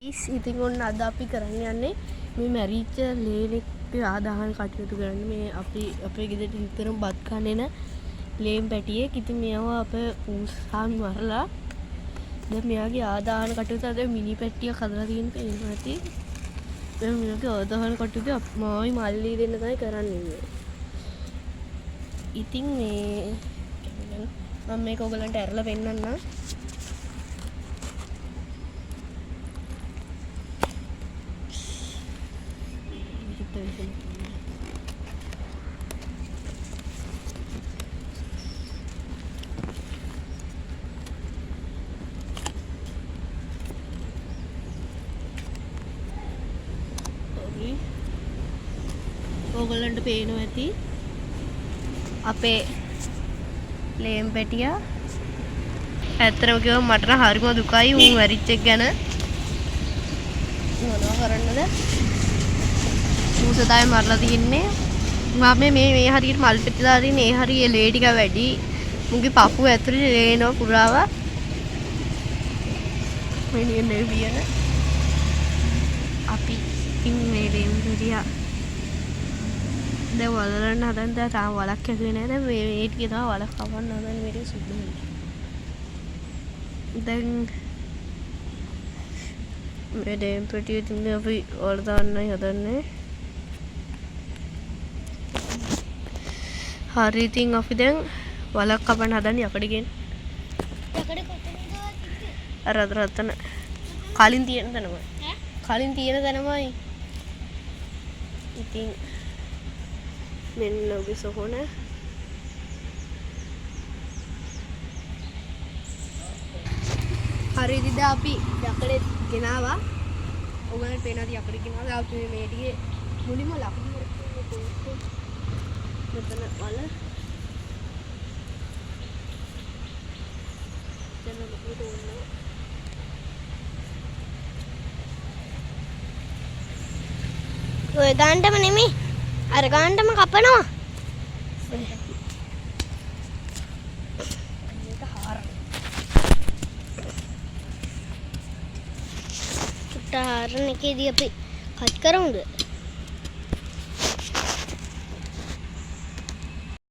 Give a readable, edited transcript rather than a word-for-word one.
ඉතින් ඔන්න අද අපි කරන්න යන්නේ මේ මැරිච්ච ලේනෙක් ආදාහන කටයුතු කරන්න මේ අපි අපේ ගෙදරට නිතරම බත් කන්නේ නැ ලේම් පැටියෙක්. ඉතින් මේවා අප උස්සන් මරලා දැන් මෙයාගේ ආදාහන කටයුතු අද මිනි පැටියක් හදලා තියෙන පේනවා ඇති. දැන් මෙයාගේ ආදාහන කටයුතු මායි මල්ලි දෙන්න තමයි කරන්නේ. ඉතින් මේ මම මේක ඔයගලන්ට ඇරලා පෙන්නන්නම්. ඔයගලන්ට පේනවා ඇති අපේ ලේම් පැටියා. ඇත්තටම කිව්වම මට නම් හරිම දුකයි උන් මැරිච්ච එක ගැන. මොනවා කරන්නද? මූස තමයි මරලා තින්නේ. මම මේ හරියට මල් පෙට්ටි දාලා තින්නේ. ඒ හරිය ලේ ටික වැඩි. මුගේ පපුව ඇතුලේ ලේනවා පුරාවා. මෙන්න වියන අපි ඉන්නේ ලේම් පැටියා. දැන් වලලන්න හදන දැන් තාම වලක් ඇතුලේ නැහැ. දැන් මේ ටික තමයි වලක් කවන්න හදන මේක සුද්ධ වෙන්නේ. දැන් මේ ලේම් පැටිය තින්නේ අපි වල දාන්නයි හදන්නේ. හරි ඉතින් අපි දැන් වලක් කපන්න හදන්නේ යකඩගෙන්. යකඩ කොතනද? අර රතන කලින් තියෙන තැනමයි. කලින් තියෙන තැනමයි. ඉතින් මෙන්න ඔබේ සොහොන. හරි ඉතින් අපි යකඩේ ගෙනාවා. ඔයගොල්ලන්ට පේනවාද යකඩේ ගෙනාවා? අපි මේ ටිකේ මුලින්ම ලකුණු මෙතන වල දැන් ලකුණු ඕනේ. ඔය ගානටම නෙමෙයි අර ගානටම කපනවා. මේක හාර. චුට්ට හාරන එකේදී අපි කට් කරමුද?